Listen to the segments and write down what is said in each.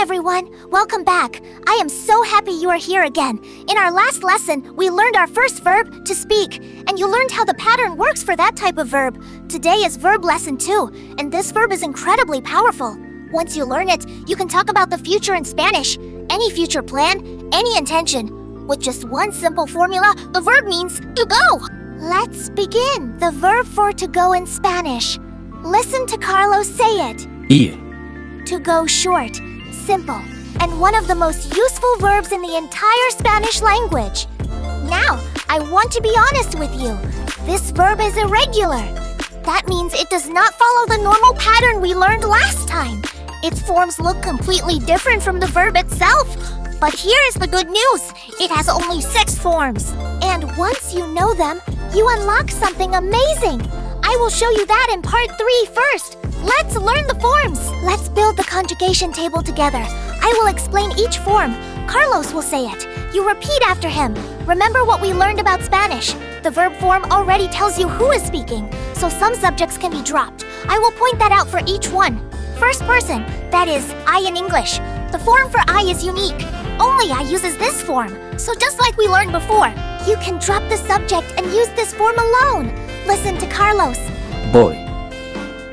everyone, welcome back. I am so happy you are here again. In our last lesson, we learned our first verb, to speak, and you learned how the pattern works for that type of verb. Today is Verb Lesson 2, and this verb is incredibly powerful. Once you learn it, you can talk about the future in Spanish, any future plan, any intention. With just one simple formula, the verb means to go. Let's begin. The verb for to go in Spanish. Listen to Carlos say it. Ir. To go short, simple, and one of the most useful verbs in the entire Spanish language. Now, I want to be honest with you. This verb is irregular. That means it does not follow the normal pattern we learned last time. Its forms look completely different from the verb itself. But here is the good news. It has only 6 forms. And once you know them, you unlock something amazing. I will show you that in part 3 first. Let's learn the forms. Let's build the conjugation table together. I will explain each form. Carlos will say it. You repeat after him. Remember what we learned about Spanish. The verb form already tells you who is speaking, so some subjects can be dropped. I will point that out for each one. First person, that is, I in English. The form for I is unique. Only I uses this form. So just like we learned before, you can drop the subject and use this form alone. Listen to Carlos. Voy.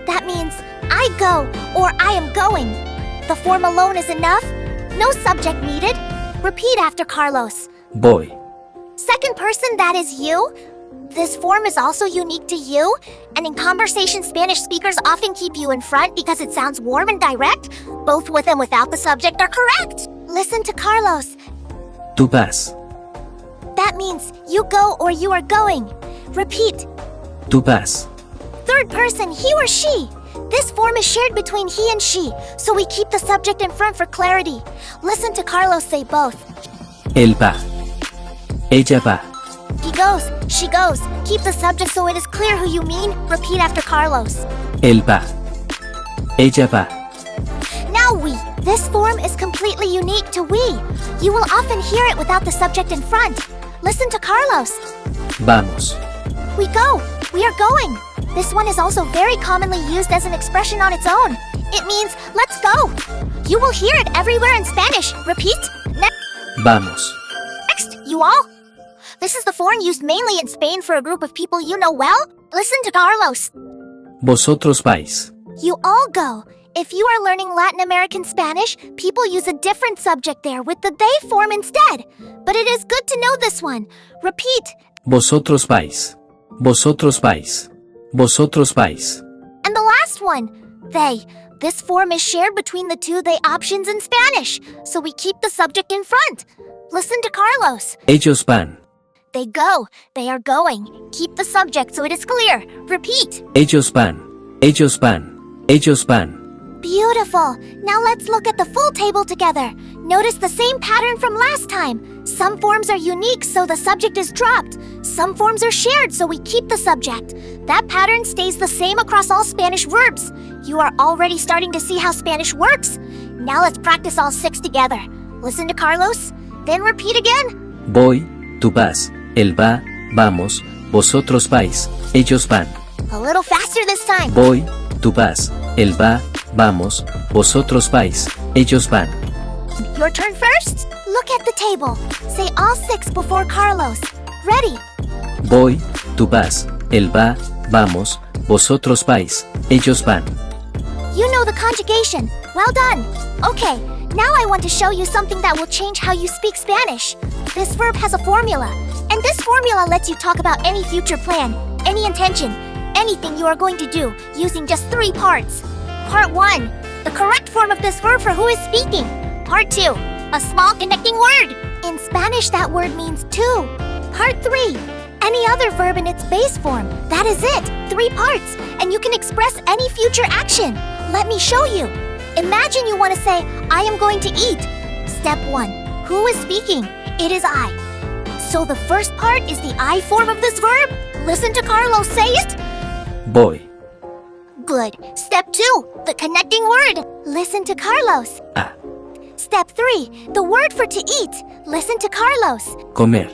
That means I go or I am going. The form alone is enough. No subject needed. Repeat after Carlos. Voy. Second person, that is you. This form is also unique to you, and in conversation, Spanish speakers often keep you in front because it sounds warm and direct. Both with and without the subject are correct. Listen to Carlos. Tú vas. That means you go or you are going. Repeat. Tú vas. Third person, he or she. This form is shared between he and she, so we keep the subject in front for clarity. Listen to Carlos say both. Él va. Ella va. He goes, she goes. Keep the subject so it is clear who you mean. Repeat after Carlos. Él va. Ella va. Now we. This form is completely unique to we. You will often hear it without the subject in front. Listen to Carlos. Vamos. We go. We are going. This one is also very commonly used as an expression on its own. It means, let's go. You will hear it everywhere in Spanish. Repeat. Vamos. Next, you all. This is the form used mainly in Spain for a group of people you know well. Listen to Carlos. Vosotros vais. You all go. If you are learning Latin American Spanish, people use a different subject there with the they form instead. But it is good to know this one. Repeat. Vosotros vais. Vosotros vais. Vosotros vais. And the last one, they. This form is shared between the two they options in Spanish, so we keep the subject in front. Listen to Carlos. Ellos van. They go. They are going. Keep the subject so it is clear. Repeat. Ellos van. Ellos van. Ellos van. Beautiful. Now let's look at the full table together. Notice the same pattern from last time. Some forms are unique, so the subject is dropped. Some forms are shared, so we keep the subject. That pattern stays the same across all Spanish verbs. You are already starting to see how Spanish works. Now let's practice all 6 together. Listen to Carlos, then repeat again. Voy. Tú vas. Él va. Vamos. Vosotros vais. Ellos van. A little faster this time. Voy. Tú vas. Él va. Vamos. Vosotros vais. Ellos van. Your turn first. Look at the table. Say all 6 before Carlos. Ready? Voy. Tú vas. Él va. Vamos. Vosotros vais. Ellos van. You know the conjugation. Well done. Okay, now I want to show you something that will change how you speak Spanish. This verb has a formula, and this formula lets you talk about any future plan, any intention, anything you are going to do, using just 3 parts. Part 1, the correct form of this verb for who is speaking. Part 2, a small connecting word. In Spanish, that word means to. Part 3, any other verb in its base form. That is it, 3 parts, and you can express any future action. Let me show you. Imagine you want to say, I am going to eat. Step 1, who is speaking? It is I. So the first part is the I form of this verb. Listen to Carlos say it. Voy. Good. Step 2, the connecting word. Listen to Carlos. A. Step 3, the word for to eat. Listen to Carlos. Comer.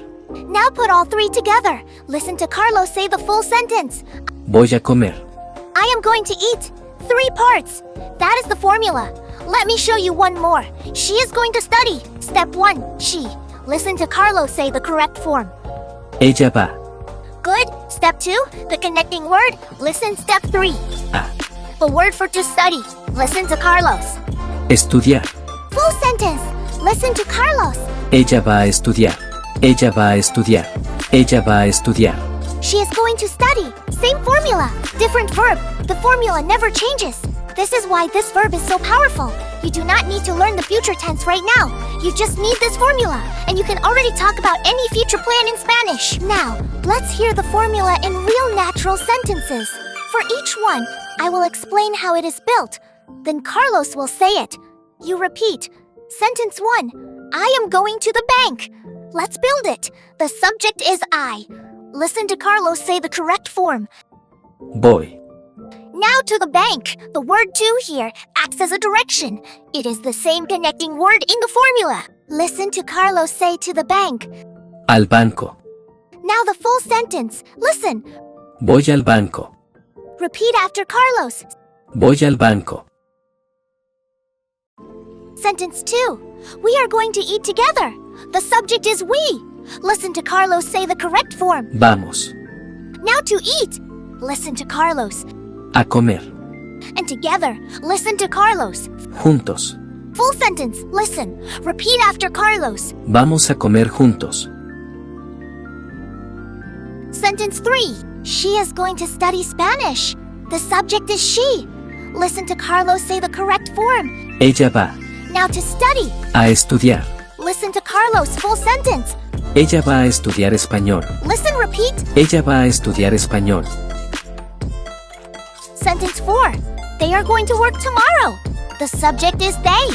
Now put all 3 together. Listen to Carlos say the full sentence. Voy a comer. I am going to eat. 3 parts. That is the formula. Let me show you one more. She is going to study. Step 1, she. Listen to Carlos say the correct form. Ella va Good. Step 2, the connecting word. Listen. Step 3, a the word for to study. Listen to Carlos. estudiar. Full sentence. Listen to Carlos. Ella va a estudiar. Ella va a estudiar. Ella va a estudiar. She is going to study. Same formula, different verb. The formula never changes. This is why this verb is so powerful. You do not need to learn the future tense right now. You just need this formula, and you can already talk about any future plan in Spanish. Now, let's hear the formula in real natural sentences. For each one, I will explain how it is built. Then Carlos will say it. You repeat. Sentence 1. I am going to the bank. Let's build it. The subject is I. Listen to Carlos say the correct form. Voy. Now to the bank. The word to here acts as a direction. It is the same connecting word in the formula. Listen to Carlos say to the bank. Al banco. Now the full sentence. Listen. Voy al banco. Repeat after Carlos. Voy al banco. Sentence 2. We are going to eat together. The subject is we. Listen to Carlos say the correct form. Vamos Now to eat. Listen to Carlos. a comer. And together, listen to Carlos. Juntos. Full sentence. Listen. Repeat after Carlos. Vamos a comer juntos. Sentence 3. She is going to study Spanish. The subject is she. Listen to Carlos say the correct form. Ella va Now to study. a estudiar. Listen to Carlos. Full sentence. Ella va a estudiar español. Listen. Repeat. Ella va a estudiar español. Sentence 4. They are going to work tomorrow. The subject is they.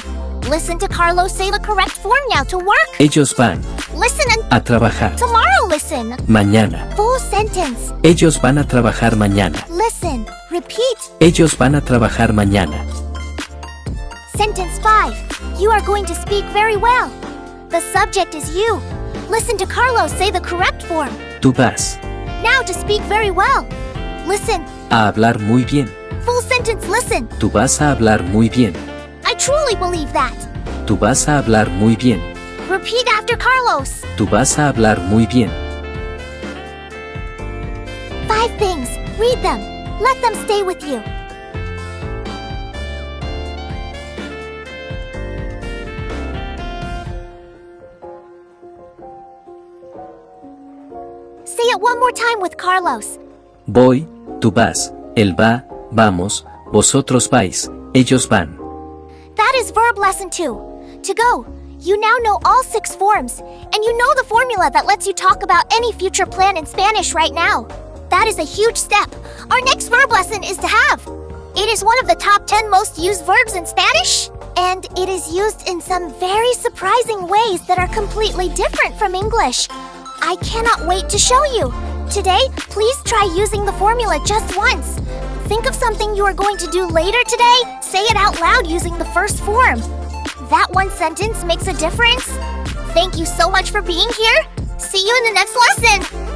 Listen to Carlos say the correct form now to work. Ellos van Listen and a trabajar tomorrow listen. mañana. Full sentence. Ellos van a trabajar mañana. Listen. Repeat. Ellos van a trabajar mañana. Sentence 5. You are going to speak very well. The subject is you. Listen to Carlos say the correct form. Tú vas Now to speak very well. Listen. a hablar muy bien. Full sentence. Listen. Tú vas a hablar muy bien. I truly believe that. Tú vas a hablar muy bien. Repeat after Carlos. Tú vas a hablar muy bien. 5 things. Read them. Let them stay with you. Say it one more time with Carlos. Voy, tú vas, él va, vamos, vosotros vais, ellos van. That is Verb Lesson 2. To go. You now know all 6 forms, and you know the formula that lets you talk about any future plan in Spanish right now. That is a huge step. Our next verb lesson is to have. It is one of the top 10 most used verbs in Spanish, and it is used in some very surprising ways that are completely different from English. I cannot wait to show you. Today, please try using the formula just once. Think of something you are going to do later today. Say it out loud using the first form. That one sentence makes a difference. Thank you so much for being here. See you in the next lesson.